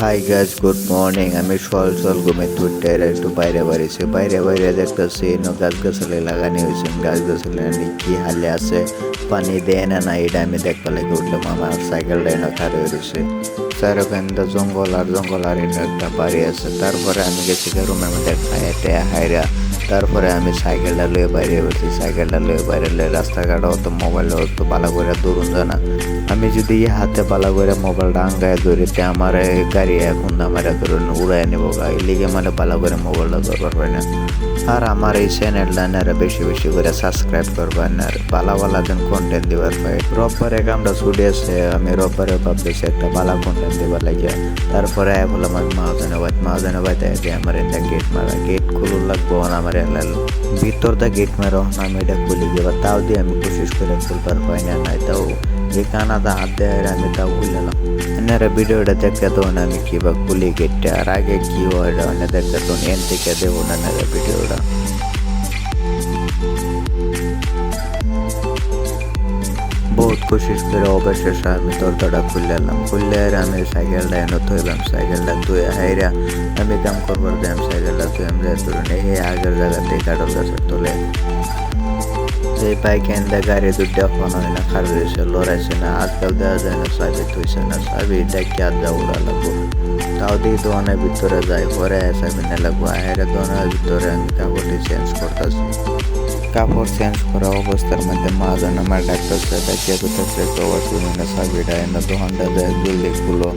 Hi guys, good morning. আমি সকাল ঘুমে তুলতে একটু বাইরে বাড়িছি। বাইরে দেখতেছি গাছ গাছালি লাগানি হয়েছে। গাছ গাছালি কি হালে আছে, পানি দেয় না এটা আমি দেখতে লেগে উঠলাম। আমার সাইকেলটা এনে খারে হয়েছে। চারোখানটা জঙ্গল আর এনে একটা বাড়ি আছে। তারপরে আমি গেছি রুমের মধ্যে হাইরা। তারপরে আমি সাইকেলটা লয়ে বাইরে বেরোছি। সাইকেলটা লয়ে বাইরে রাস্তাঘাট হতো, মোবাইল হতো ভালো করে দূরন জানা। আমি যদি হাতে ভালো করে মোবাইলটা আঙ্গায় ধরিতে আমার গাড়ি এখন আমার ধরুন উড়াই নেবো গাড়ি লিগে মানে ভালো করে মোবাইলটা ধরবার হয় না। আর আমার এই চ্যানেলটা আপনারা বেশি বেশি করে সাবস্ক্রাইব করবেন আর ভালো যেন কন্টেন্ট দিবার পাই। রোববারে কামটা ছুটি আছে, আমি রোববারে ভাবতেছি একটা ভালো কন্টেন্ট দিবার লাগে। তারপরে বললাম আমি মাহাজনে বাইতে আমার এটা গেট খুলুন লাগবো আমার ভিতর দা গেট মারো আমি এটা খুলি দিবার, তাও দিয়ে আমি কোশিশ করে খুলবার পাই না। তাও এই কানাদা হাত দেয় আমি তাও খুললাম। এনারা ভিডিওটা দেখতে তো আমি কিবা খুলি গেটটা আর আগে কি হয় দেখতে তো এন থেকে দেবো না ভিডিওটা। বহুত কোশিশ করে অবশেষে আমি দরজাটা খুললাম। খুললে আর আমি সাইকেলটা এনে থইলাম। সাইকেলটা ধুয়ে হাইরা আমি কাম করবার দিলাম। সাইকেলটা ধুয়ে আমি ধরুন এই আগের জায়গাতে কাটল গাছের তোলে এই বাইক এনে গাড়ি দুটা ফোন হয় না, খারাপ হয়েছে লড়াইছে না। আজকাল দেওয়া যায় না, সাবি থইছে না। সাবি ডাকি আর যা উড়া লাগবো। তাও দিয়ে দোকানের ভিতরে যাই, পরে সাবি না লাগবো। আহেরা দোকানের ভিতরে আমি কাপড়টি চেঞ্জ করতেছি। কাপড় চেঞ্জ করা অবস্থার মধ্যে মহাজন আমার ডাক্তারছে দেখিয়ে করতেছে কবার শুনি না। সাবিটা এনে দোকানটা যায় জলদি খুলো।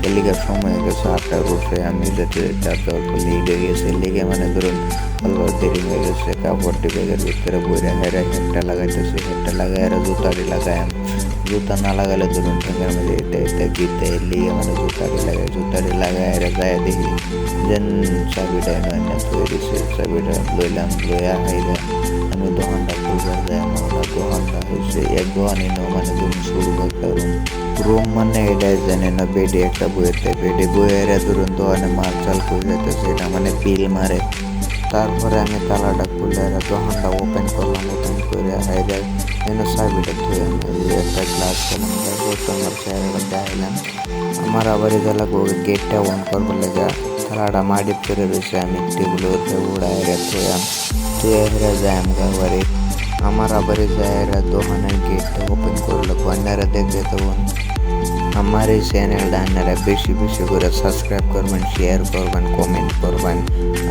এলিগার সময় গেছে 8টার উপরে। আমি যেতে চার্জার খুলে গেছে লিগে মানে ধরুন অল্প দেরি হয়ে গেছে। কাপড়টি ব্যাগের ভিতরে বইরা হেডটা লাগাইতেছে। হেডটা লাগাই জুতাটি লাগাই। জুতা না লাগালে ধরুন ঠেঙ্গার মধ্যে এটা গিতে লিগে মানে জুতাটি লাগাই যায় দেখি যেন চাবিটা এনে তৈরি দিছে। চাবিটা লইলাম, লইয়া হাইরা আমি দোকানটা খুলবার যাই। আমরা দোকানটা হয়েছে এক দোকানই না মানে ধরুন শুরু একটা রুম মানে এটাই জানে না। বেডে একটা বইয়ের দেয়, বেডে বইয়ের ধরুন দোকানে মাল চাল করে যেতেছে এটা মানে বিল মারে। তারপরে আমি তালাটা খুলে দোকানটা ওপেন করলাম। ওপেন করে হাইরা যেন চাবিটা ধুয়ে আমি একটা গ্লাস খেলাম। তারপর আমার চেহারাটা দেখাইলাম। আমার আবার লাগবো গেটটা অন করবার লেগে তালাটা মাটি করে রয়েছে। আমি টেবিলের উপরে উড়াই রেখে হেরে যায় বাড়ি। আমার আবার যায় দোকানের গেটটা ওপেন করলো। আপনারা দেখতে তখন আমার এই চ্যানেলটা আপনারা বেশি বেশি করে সাবস্ক্রাইব করবেন, শেয়ার করবেন, কমেন্ট করবেন।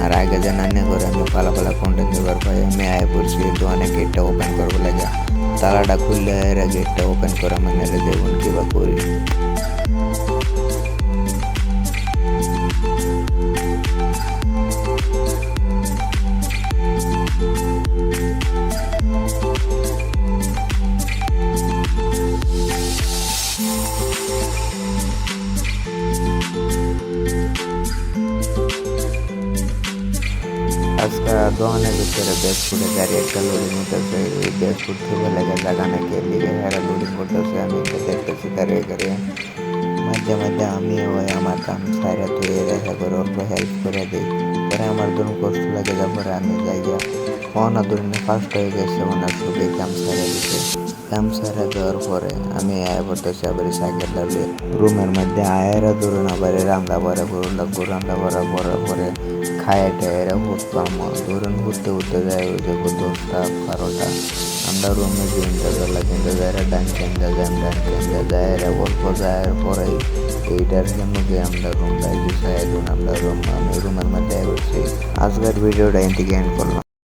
আর আগে জানানি করে আমি ভালো কন্টেন্ট দেবার পাই। আমি আয় বলছি দোকানে গেটটা ওপেন করবো লাগে। তালাটা খুললে এরা গেটটা ওপেন করা মানে দেখুন কিবা করি। আজকে দোকানের ভিতরে ব্যাগফুটে গাড়ি একটা লোডিং করতেছে। ওই ব্যাগফুট থেকে লেগে জায়গা নাকি লিগে হেরা লোডিং করতেছে। আমি দেখতেছি গাড়ি মাঝে মাঝে আমি ওই আমার কাম সাইরা ধুয়ে রেখা করে অল্প হেল্প করে দিই। পরে আমার ধরুন কষ্ট লাগে যা পরে আমি যাই গিয়া অনা ধরুন ফার্স্ট হয়ে গেছে। ওনার ছবি কাম সাইরা দিতে। কাম সাইরা দেওয়ার পরে আমি আয় পড়তেছি আবার সাইকেলটা রুমের মধ্যে আয়েরা ধরুন আবার রান্না বাড়া করুন লাগবো। রান্না বাড়া করার পরে খায় টায়েরা উঠতাম ধরুন ঘুরতে যায় ওই যে 10টা 12টা। আমরা রুমে কিনতে যায় ডান কিনতে যায় অল্প যাওয়ার পরে এইটার মধ্যে আমরা রুমটা আমরা আমি রুমের মধ্যে বসছি। আজকের ভিডিওটা এন্ড করলাম।